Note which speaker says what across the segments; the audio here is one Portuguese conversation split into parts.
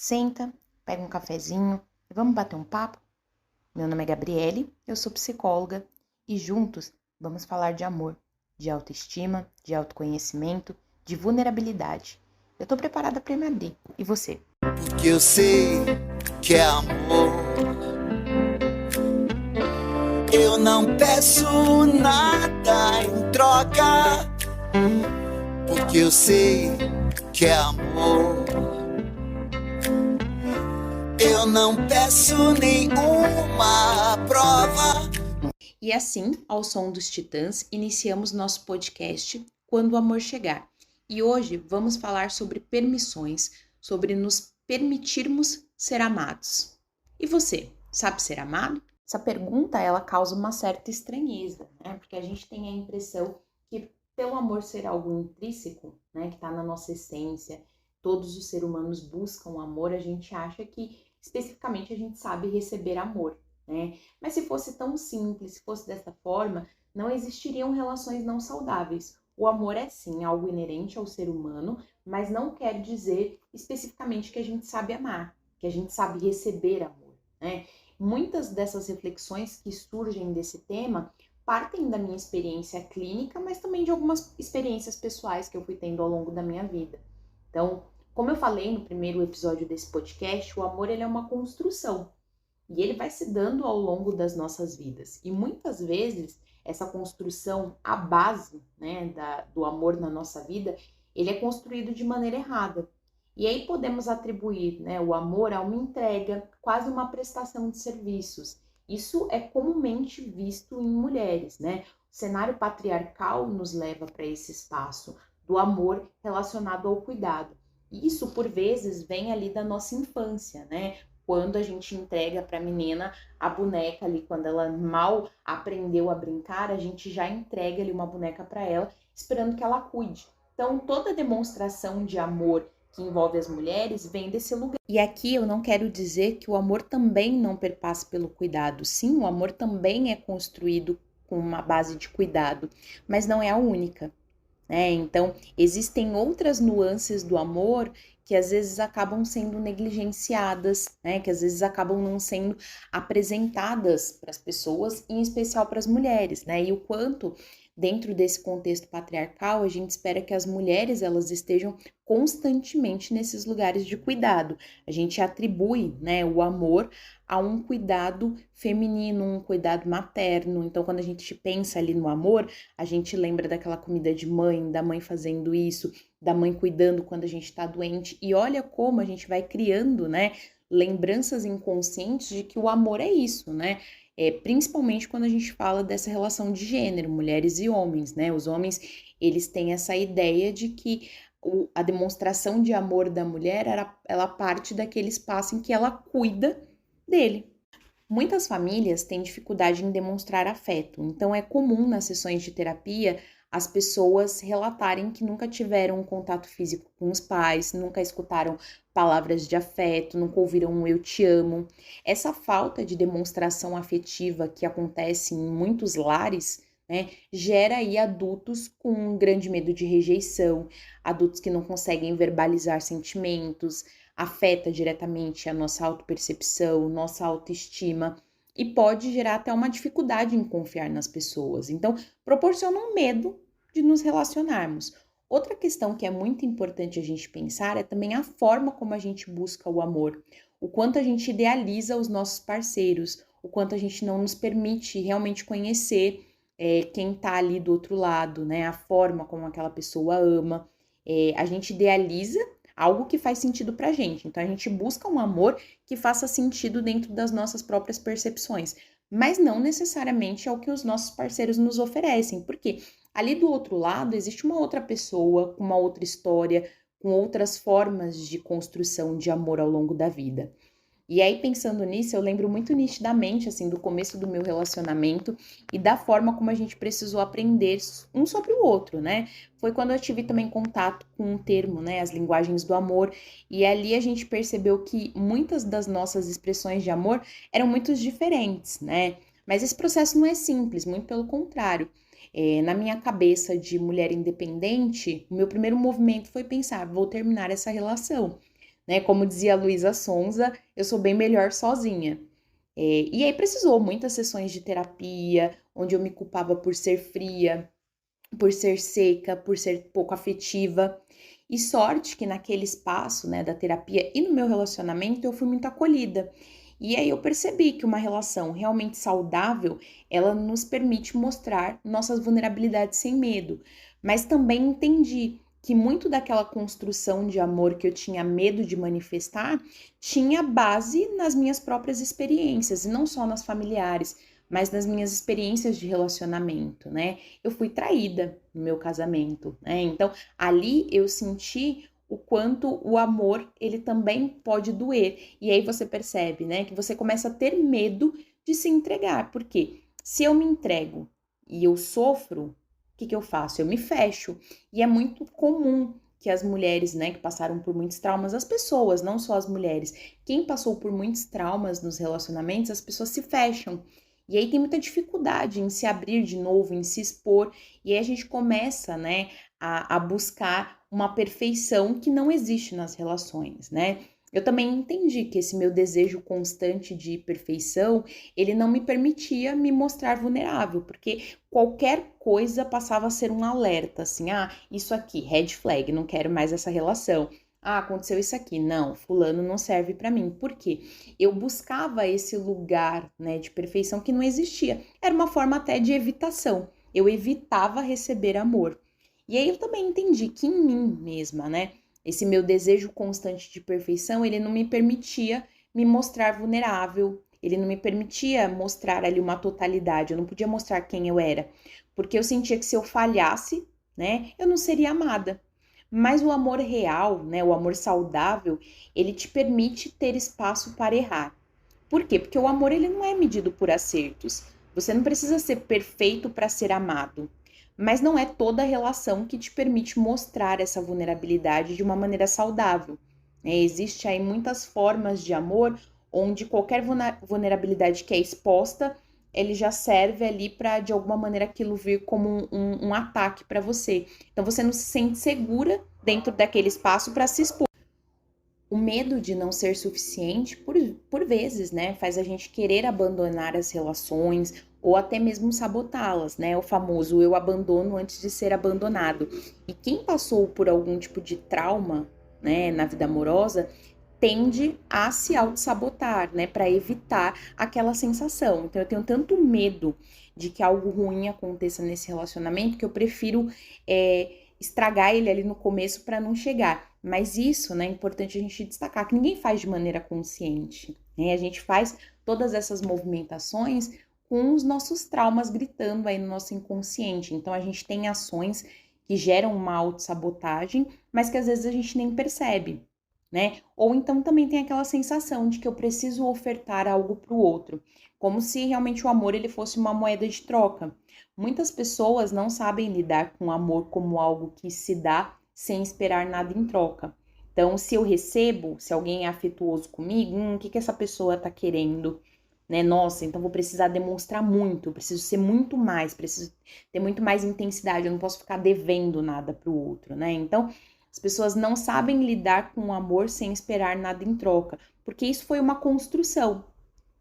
Speaker 1: Senta, pega um cafezinho e vamos bater um papo? Meu nome é Gabriele, eu sou psicóloga e juntos vamos falar de amor, de autoestima, de autoconhecimento, de vulnerabilidade. Eu tô preparada para me abrir. E você?
Speaker 2: Porque eu sei que é amor. Eu não peço nada em troca. Porque eu sei que é amor. Eu não peço nenhuma prova.
Speaker 1: E assim, ao som dos Titãs, iniciamos nosso podcast Quando o Amor Chegar. E hoje vamos falar sobre permissões, sobre nos permitirmos ser amados. E você, sabe ser amado? Essa pergunta, ela causa uma certa estranheza, né? Porque a gente tem a impressão que pelo amor ser algo intrínseco, né, que está na nossa essência, todos os seres humanos buscam amor, a gente acha que especificamente a gente sabe receber amor, né? Mas se fosse tão simples, se fosse dessa forma, não existiriam relações não saudáveis. O amor é sim algo inerente ao ser humano, mas não quer dizer especificamente que a gente sabe amar, que a gente sabe receber amor, né? Muitas dessas reflexões que surgem desse tema partem da minha experiência clínica, mas também de algumas experiências pessoais que eu fui tendo ao longo da minha vida. Então, como eu falei no primeiro episódio desse podcast, o amor ele é uma construção. E ele vai se dando ao longo das nossas vidas. E muitas vezes, essa construção, a base, né, do amor na nossa vida, ele é construído de maneira errada. E aí podemos atribuir, né, o amor a uma entrega, quase uma prestação de serviços. Isso é comumente visto em mulheres, né? O cenário patriarcal nos leva para esse espaço do amor relacionado ao cuidado. E isso, por vezes, vem ali da nossa infância, né? Quando a gente entrega para a menina a boneca ali, quando ela mal aprendeu a brincar, a gente já entrega ali uma boneca para ela, esperando que ela cuide. Então, toda demonstração de amor que envolve as mulheres vem desse lugar. E aqui eu não quero dizer que o amor também não perpassa pelo cuidado. Sim, o amor também é construído com uma base de cuidado, mas não é a única. Então, existem outras nuances do amor que às vezes acabam sendo negligenciadas, né? Que às vezes acabam não sendo apresentadas para as pessoas, em especial para as mulheres, né? E o quanto, dentro desse contexto patriarcal, a gente espera que as mulheres elas estejam constantemente nesses lugares de cuidado. A gente atribui, né, o amor a um cuidado feminino, um cuidado materno. Então, quando a gente pensa ali no amor, a gente lembra daquela comida de mãe, da mãe fazendo isso, da mãe cuidando quando a gente tá doente. E olha como a gente vai criando, né, lembranças inconscientes de que o amor é isso, né? Principalmente quando a gente fala dessa relação de gênero, mulheres e homens, né? Os homens, eles têm essa ideia de que a demonstração de amor da mulher, ela parte daquele espaço em que ela cuida dele. Muitas famílias têm dificuldade em demonstrar afeto, então é comum nas sessões de terapia as pessoas relatarem que nunca tiveram um contato físico com os pais, nunca escutaram palavras de afeto, nunca ouviram um eu te amo. Essa falta de demonstração afetiva que acontece em muitos lares, né, gera aí adultos com um grande medo de rejeição, adultos que não conseguem verbalizar sentimentos, afeta diretamente a nossa autopercepção, nossa autoestima e pode gerar até uma dificuldade em confiar nas pessoas. Então, proporciona um medo de nos relacionarmos. Outra questão que é muito importante a gente pensar é também a forma como a gente busca o amor, o quanto a gente idealiza os nossos parceiros, o quanto a gente não nos permite realmente conhecer quem tá ali do outro lado, né? A forma como aquela pessoa ama. A gente idealiza algo que faz sentido pra gente. Então, a gente busca um amor que faça sentido dentro das nossas próprias percepções, mas não necessariamente é o que os nossos parceiros nos oferecem, porque ali do outro lado existe uma outra pessoa, com uma outra história, com outras formas de construção de amor ao longo da vida. E aí, pensando nisso, eu lembro muito nitidamente, assim, do começo do meu relacionamento e da forma como a gente precisou aprender um sobre o outro, né? Foi quando eu tive também contato com um termo, né? As linguagens do amor. E ali a gente percebeu que muitas das nossas expressões de amor eram muito diferentes, né? Mas esse processo não é simples, muito pelo contrário. Na minha cabeça de mulher independente, o meu primeiro movimento foi pensar, vou terminar essa relação. né? Como dizia a Luísa Sonza, eu sou bem melhor sozinha. E aí precisou muitas sessões de terapia, onde eu me culpava por ser fria, por ser seca, por ser pouco afetiva. E sorte que naquele espaço, né, da terapia e no meu relacionamento eu fui muito acolhida. E aí eu percebi que uma relação realmente saudável, ela nos permite mostrar nossas vulnerabilidades sem medo. Mas também entendi que muito daquela construção de amor que eu tinha medo de manifestar tinha base nas minhas próprias experiências, e não só nas familiares, mas nas minhas experiências de relacionamento, né? Eu fui traída no meu casamento, né? Então, ali eu senti o quanto o amor, ele também pode doer. E aí você percebe, né, que você começa a ter medo de se entregar. Porque se eu me entrego e eu sofro, o que eu faço? Eu me fecho. E é muito comum que as mulheres, né, que passaram por muitos traumas, as pessoas, não só as mulheres, quem passou por muitos traumas nos relacionamentos, as pessoas se fecham. E aí tem muita dificuldade em se abrir de novo, em se expor, e aí a gente começa, né, a buscar uma perfeição que não existe nas relações, né? Eu também entendi que esse meu desejo constante de perfeição, ele não me permitia me mostrar vulnerável, porque qualquer coisa passava a ser um alerta, assim, isso aqui, red flag, não quero mais essa relação. Aconteceu isso aqui. Não, fulano não serve para mim. Por quê? Eu buscava esse lugar, né, de perfeição que não existia. Era uma forma até de evitação. Eu evitava receber amor. E aí eu também entendi que em mim mesma, né, esse meu desejo constante de perfeição, ele não me permitia me mostrar vulnerável, ele não me permitia mostrar ali uma totalidade, eu não podia mostrar quem eu era, porque eu sentia que se eu falhasse, né, eu não seria amada. Mas o amor real, né, o amor saudável, ele te permite ter espaço para errar. Por quê? Porque o amor ele não é medido por acertos. Você não precisa ser perfeito para ser amado. Mas não é toda relação que te permite mostrar essa vulnerabilidade de uma maneira saudável. Existe aí muitas formas de amor onde qualquer vulnerabilidade que é exposta, ele já serve ali para de alguma maneira aquilo vir como um ataque para você. Então você não se sente segura dentro daquele espaço para se expor. O medo de não ser suficiente, por vezes, né, faz a gente querer abandonar as relações ou até mesmo sabotá-las, né? O famoso eu abandono antes de ser abandonado. E quem passou por algum tipo de trauma, né, na vida amorosa, tende a se auto-sabotar, né, para evitar aquela sensação. Então, eu tenho tanto medo de que algo ruim aconteça nesse relacionamento que eu prefiro estragar ele ali no começo para não chegar. Mas isso, né, é importante a gente destacar que ninguém faz de maneira consciente, né? A gente faz todas essas movimentações com os nossos traumas gritando aí no nosso inconsciente. Então, a gente tem ações que geram uma autossabotagem, mas que às vezes a gente nem percebe, né? Ou então também tem aquela sensação de que eu preciso ofertar algo para o outro, como se realmente o amor ele fosse uma moeda de troca. Muitas pessoas não sabem lidar com o amor como algo que se dá sem esperar nada em troca. Então, se eu recebo, se alguém é afetuoso comigo, o que essa pessoa tá querendo, né? Nossa, então vou precisar demonstrar muito, preciso ser muito mais, preciso ter muito mais intensidade, eu não posso ficar devendo nada pro outro, né? Então, as pessoas não sabem lidar com o amor sem esperar nada em troca, porque isso foi uma construção,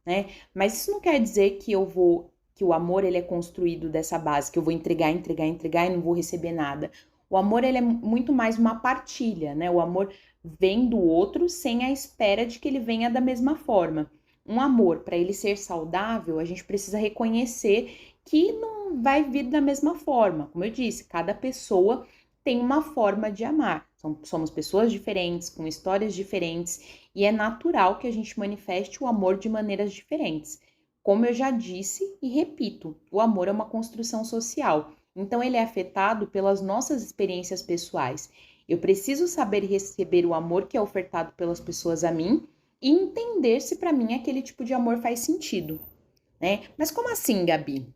Speaker 1: né? Mas isso não quer dizer que o amor ele é construído dessa base, que eu vou entregar e não vou receber nada. O amor ele é muito mais uma partilha, né? O amor vem do outro sem a espera de que ele venha da mesma forma. Um amor, para ele ser saudável, a gente precisa reconhecer que não vai vir da mesma forma. Como eu disse, cada pessoa tem uma forma de amar. Somos pessoas diferentes, com histórias diferentes, e é natural que a gente manifeste o amor de maneiras diferentes. Como eu já disse e repito, o amor é uma construção social. Então, ele é afetado pelas nossas experiências pessoais. Eu preciso saber receber o amor que é ofertado pelas pessoas a mim e entender se para mim aquele tipo de amor faz sentido, né? Mas como assim, Gabi?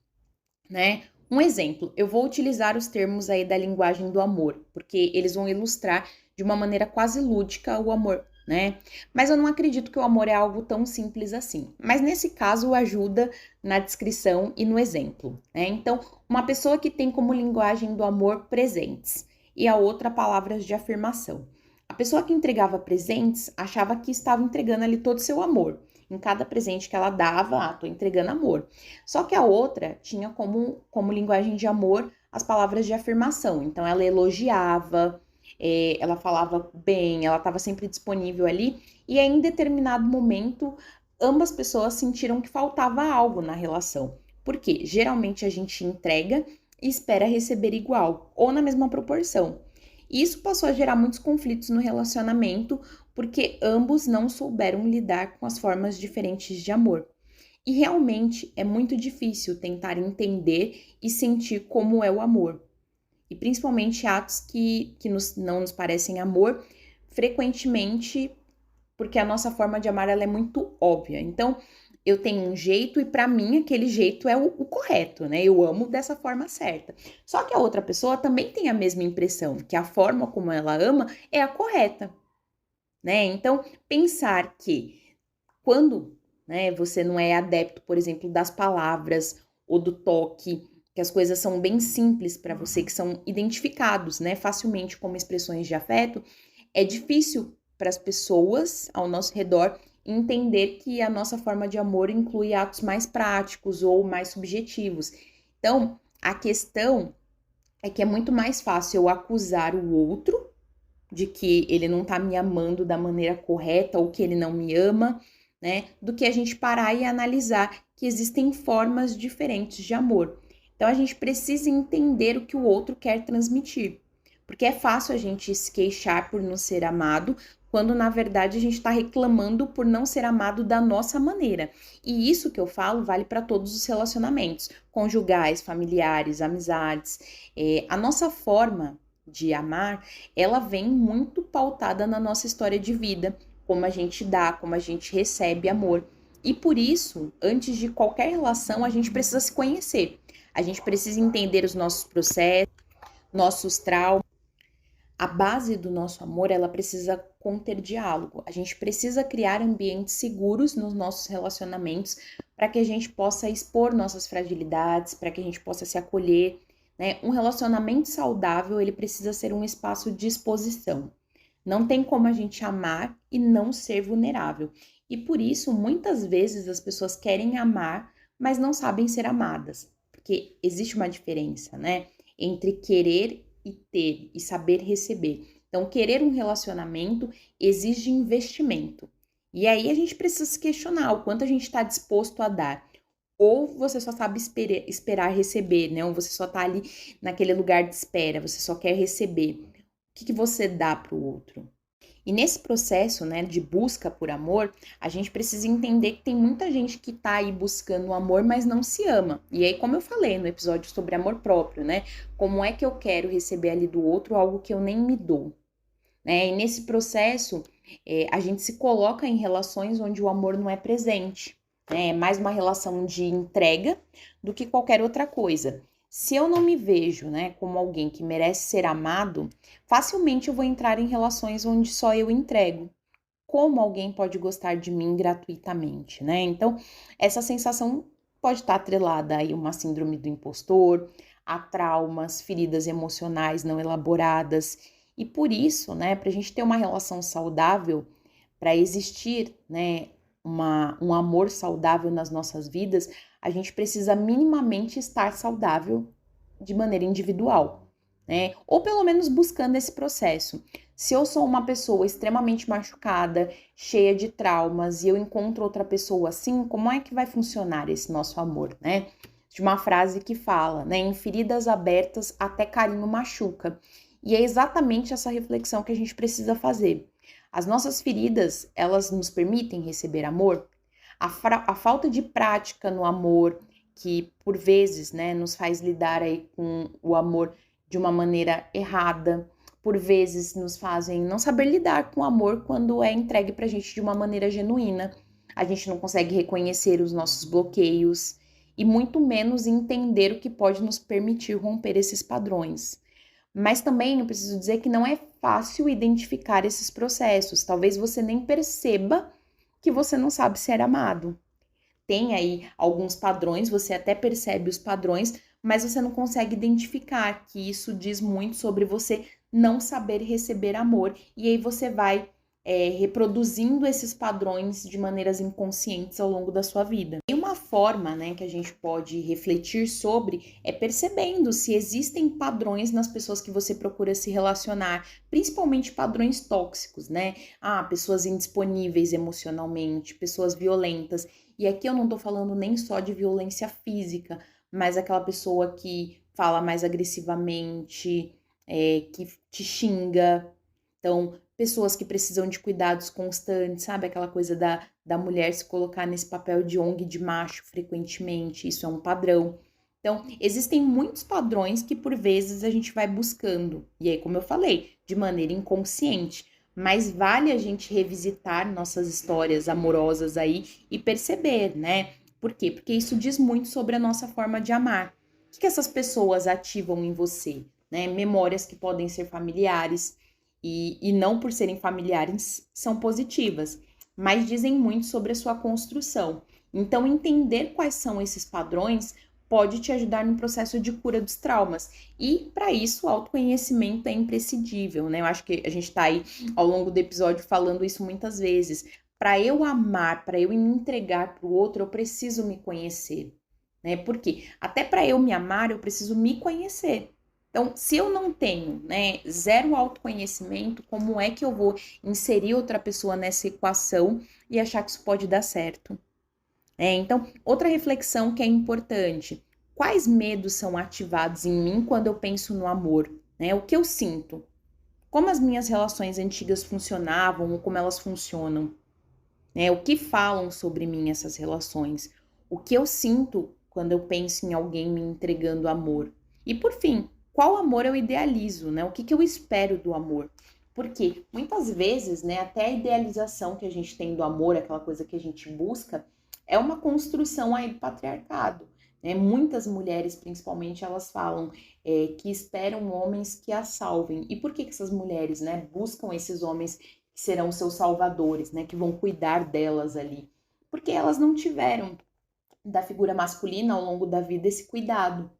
Speaker 1: Né? Um exemplo, eu vou utilizar os termos aí da linguagem do amor, porque eles vão ilustrar de uma maneira quase lúdica o amor, né? Mas eu não acredito que o amor é algo tão simples assim. Mas nesse caso ajuda na descrição e no exemplo, né? Então, uma pessoa que tem como linguagem do amor presentes e a outra palavras de afirmação. A pessoa que entregava presentes achava que estava entregando ali todo o seu amor. Em cada presente que ela dava, tô entregando amor. Só que a outra tinha como linguagem de amor as palavras de afirmação. Então, ela elogiava, ela falava bem, ela estava sempre disponível ali. E aí, em determinado momento, ambas pessoas sentiram que faltava algo na relação. Por quê? Geralmente a gente entrega e espera receber igual, ou na mesma proporção. E isso passou a gerar muitos conflitos no relacionamento, porque ambos não souberam lidar com as formas diferentes de amor. E realmente é muito difícil tentar entender e sentir como é o amor. E principalmente atos que não nos parecem amor, frequentemente porque a nossa forma de amar ela é muito óbvia. Então, eu tenho um jeito e para mim aquele jeito é o correto, né? Eu amo dessa forma certa. Só que a outra pessoa também tem a mesma impressão, que a forma como ela ama é a correta, né? Então, pensar que quando, né, você não é adepto, por exemplo, das palavras ou do toque, que as coisas são bem simples para você, que são identificados, né, facilmente como expressões de afeto, é difícil para as pessoas ao nosso redor entender que a nossa forma de amor inclui atos mais práticos ou mais subjetivos. Então, a questão é que é muito mais fácil eu acusar o outro de que ele não tá me amando da maneira correta ou que ele não me ama, né? Do que a gente parar e analisar que existem formas diferentes de amor. Então, a gente precisa entender o que o outro quer transmitir. Porque é fácil a gente se queixar por não ser amado, quando na verdade a gente está reclamando por não ser amado da nossa maneira. E isso que eu falo vale para todos os relacionamentos, conjugais, familiares, amizades. A nossa forma de amar, ela vem muito pautada na nossa história de vida, como a gente dá, como a gente recebe amor. E por isso, antes de qualquer relação, a gente precisa se conhecer. A gente precisa entender os nossos processos, nossos traumas. A base do nosso amor, ela precisa conter diálogo. A gente precisa criar ambientes seguros nos nossos relacionamentos para que a gente possa expor nossas fragilidades, para que a gente possa se acolher, né? Um relacionamento saudável, ele precisa ser um espaço de exposição. Não tem como a gente amar e não ser vulnerável. E por isso, muitas vezes as pessoas querem amar, mas não sabem ser amadas. Porque existe uma diferença, né? Entre querer e ter e saber receber. Então, querer um relacionamento exige investimento. E aí a gente precisa se questionar o quanto a gente está disposto a dar. Ou você só sabe esperar receber, né? Ou você só tá ali naquele lugar de espera, você só quer receber. O que você dá para o outro? E nesse processo, né, de busca por amor, a gente precisa entender que tem muita gente que tá aí buscando o amor, mas não se ama. E aí, como eu falei no episódio sobre amor próprio, né? Como é que eu quero receber ali do outro algo que eu nem me dou? Né? E nesse processo, a gente se coloca em relações onde o amor não é presente. Né? É mais uma relação de entrega do que qualquer outra coisa. Se eu não me vejo, né, como alguém que merece ser amado, facilmente eu vou entrar em relações onde só eu entrego. Como alguém pode gostar de mim gratuitamente, né? Então, essa sensação pode estar atrelada a uma síndrome do impostor, a traumas, feridas emocionais não elaboradas. E por isso, né, para a gente ter uma relação saudável, para existir, né, um amor saudável nas nossas vidas, a gente precisa minimamente estar saudável de maneira individual, né? Ou pelo menos buscando esse processo. Se eu sou uma pessoa extremamente machucada, cheia de traumas, e eu encontro outra pessoa assim, como é que vai funcionar esse nosso amor, né? De uma frase que fala, né? Em feridas abertas, até carinho machuca. E é exatamente essa reflexão que a gente precisa fazer. As nossas feridas, elas nos permitem receber amor? A falta de prática no amor, que por vezes, né, nos faz lidar aí com o amor de uma maneira errada, por vezes nos fazem não saber lidar com o amor quando é entregue pra gente de uma maneira genuína. A gente não consegue reconhecer os nossos bloqueios e muito menos entender o que pode nos permitir romper esses padrões. Mas também eu preciso dizer que não é fácil identificar esses processos. Talvez você nem perceba que você não sabe ser amado. Tem aí alguns padrões, você até percebe os padrões, mas você não consegue identificar que isso diz muito sobre você não saber receber amor, e aí você vai reproduzindo esses padrões de maneiras inconscientes ao longo da sua vida. E uma forma, né, que a gente pode refletir sobre é percebendo se existem padrões nas pessoas que você procura se relacionar, principalmente padrões tóxicos, né? Pessoas indisponíveis emocionalmente, pessoas violentas. E aqui eu não tô falando nem só de violência física, mas aquela pessoa que fala mais agressivamente, que te xinga. Então, pessoas que precisam de cuidados constantes, sabe? Aquela coisa da mulher se colocar nesse papel de ONG de macho frequentemente, isso é um padrão. Então, existem muitos padrões que por vezes a gente vai buscando. E aí, como eu falei, de maneira inconsciente. Mas vale a gente revisitar nossas histórias amorosas aí e perceber, né? Por quê? Porque isso diz muito sobre a nossa forma de amar. O que essas pessoas ativam em você? Né? Memórias que podem ser familiares, e não por serem familiares são positivas, mas dizem muito sobre a sua construção. Então, entender quais são esses padrões pode te ajudar no processo de cura dos traumas. E, para isso, o autoconhecimento é imprescindível, né? Eu acho que a gente está aí, ao longo do episódio, falando isso muitas vezes. Para eu amar, para eu me entregar para o outro, eu preciso me conhecer, né? Porque até para eu me amar, eu preciso me conhecer. Então, se eu não tenho, né, zero autoconhecimento, como é que eu vou inserir outra pessoa nessa equação e achar que isso pode dar certo? Então, outra reflexão que é importante: quais medos são ativados em mim quando eu penso no amor? Né? O que eu sinto? Como as minhas relações antigas funcionavam ou como elas funcionam? Né? O que falam sobre mim essas relações? O que eu sinto quando eu penso em alguém me entregando amor? E por fim, qual amor eu idealizo, né? O que eu espero do amor? Porque muitas vezes, né, até a idealização que a gente tem do amor, aquela coisa que a gente busca, é uma construção aí do patriarcado. Né? Muitas mulheres, principalmente, elas falam que esperam homens que as salvem. E por que essas mulheres, né, buscam esses homens que serão seus salvadores, né, que vão cuidar delas ali? Porque elas não tiveram da figura masculina ao longo da vida esse cuidado.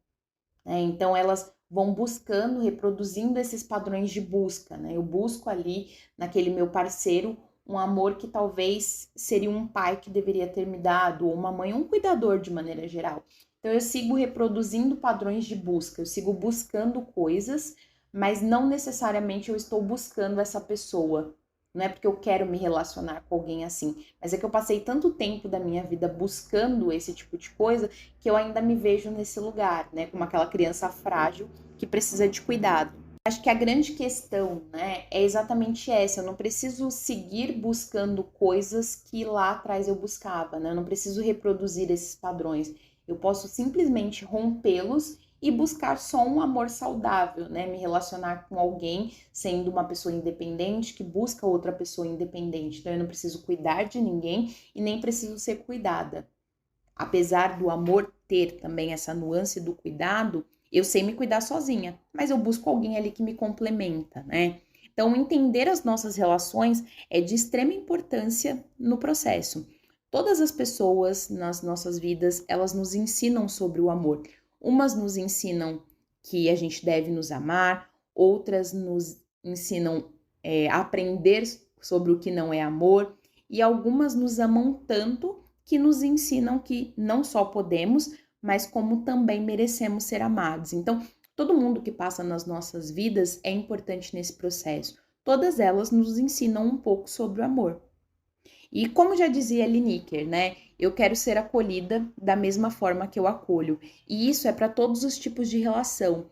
Speaker 1: Então, elas vão buscando, reproduzindo esses padrões de busca, né? Eu busco ali, naquele meu parceiro, um amor que talvez seria um pai que deveria ter me dado, ou uma mãe, um cuidador de maneira geral. Então, eu sigo reproduzindo padrões de busca, eu sigo buscando coisas, mas não necessariamente eu estou buscando essa pessoa. Não é porque eu quero me relacionar com alguém assim, mas é que eu passei tanto tempo da minha vida buscando esse tipo de coisa que eu ainda me vejo nesse lugar, né? Como aquela criança frágil que precisa de cuidado. Acho que a grande questão, né, é exatamente essa. Eu não preciso seguir buscando coisas que lá atrás eu buscava, né? Eu não preciso reproduzir esses padrões. Eu posso simplesmente rompê-los e buscar só um amor saudável, né? Me relacionar com alguém sendo uma pessoa independente que busca outra pessoa independente. Então eu não preciso cuidar de ninguém e nem preciso ser cuidada. Apesar do amor ter também essa nuance do cuidado, eu sei me cuidar sozinha, mas eu busco alguém ali que me complementa, né? Então, entender as nossas relações é de extrema importância no processo. Todas as pessoas nas nossas vidas, elas nos ensinam sobre o amor. Umas nos ensinam que a gente deve nos amar, outras nos ensinam a aprender sobre o que não é amor, e algumas nos amam tanto que nos ensinam que não só podemos, mas como também merecemos ser amados. Então, todo mundo que passa nas nossas vidas é importante nesse processo. Todas elas nos ensinam um pouco sobre o amor. E como já dizia Lineker, né? Eu quero ser acolhida da mesma forma que eu acolho. E isso é para todos os tipos de relação.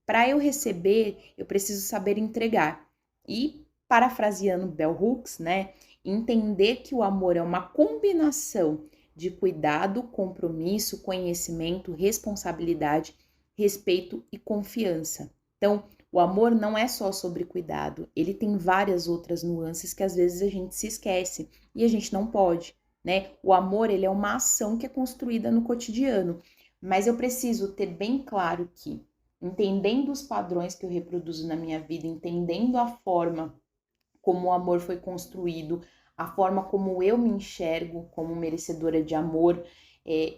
Speaker 1: Para eu receber, eu preciso saber entregar. E, parafraseando Bell Hooks, né? Entender que o amor é uma combinação de cuidado, compromisso, conhecimento, responsabilidade, respeito e confiança. Então, o amor não é só sobre cuidado, ele tem várias outras nuances que às vezes a gente se esquece e a gente não pode, né? O amor, ele é uma ação que é construída no cotidiano, mas eu preciso ter bem claro que, entendendo os padrões que eu reproduzo na minha vida, entendendo a forma como o amor foi construído, a forma como eu me enxergo como merecedora de amor,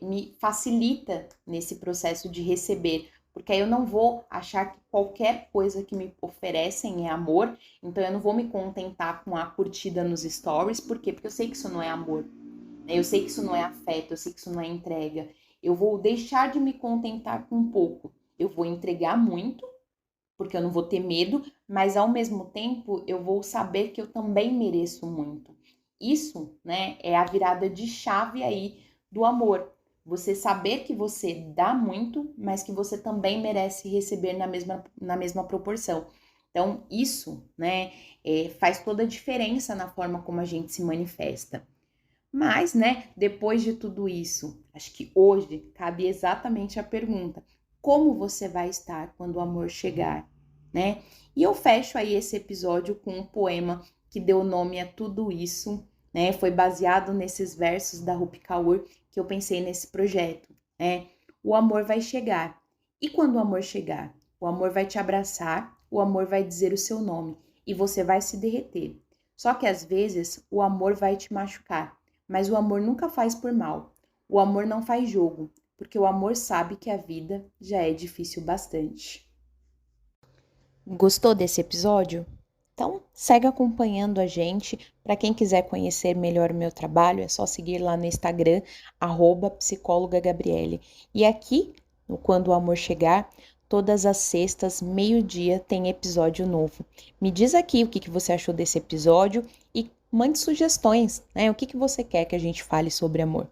Speaker 1: me facilita nesse processo de receber, porque aí eu não vou achar que qualquer coisa que me oferecem é amor, então eu não vou me contentar com a curtida nos stories, por quê? Porque eu sei que isso não é amor, né? Eu sei que isso não é afeto, eu sei que isso não é entrega. Eu vou deixar de me contentar com pouco, eu vou entregar muito, porque eu não vou ter medo, mas ao mesmo tempo eu vou saber que eu também mereço muito. Isso, né, é a virada de chave aí do amor. Você saber que você dá muito, mas que você também merece receber na mesma proporção. Então, isso, né, faz toda a diferença na forma como a gente se manifesta. Mas, né, depois de tudo isso, acho que hoje cabe exatamente a pergunta: como você vai estar quando o amor chegar, né? E eu fecho aí esse episódio com um poema que deu nome a tudo isso, né? Foi baseado nesses versos da Rupi Kaur que eu pensei nesse projeto, né? O amor vai chegar. E quando o amor chegar? O amor vai te abraçar, o amor vai dizer o seu nome e você vai se derreter. Só que às vezes o amor vai te machucar. Mas o amor nunca faz por mal. O amor não faz jogo, porque o amor sabe que a vida já é difícil bastante. Gostou desse episódio? Então, segue acompanhando a gente. Para quem quiser conhecer melhor o meu trabalho, é só seguir lá no Instagram, @psicólogagabriele. E aqui, no Quando o Amor Chegar, todas as sextas, meio-dia, tem episódio novo. Me diz aqui o que você achou desse episódio e mande sugestões, né? O que você quer que a gente fale sobre amor.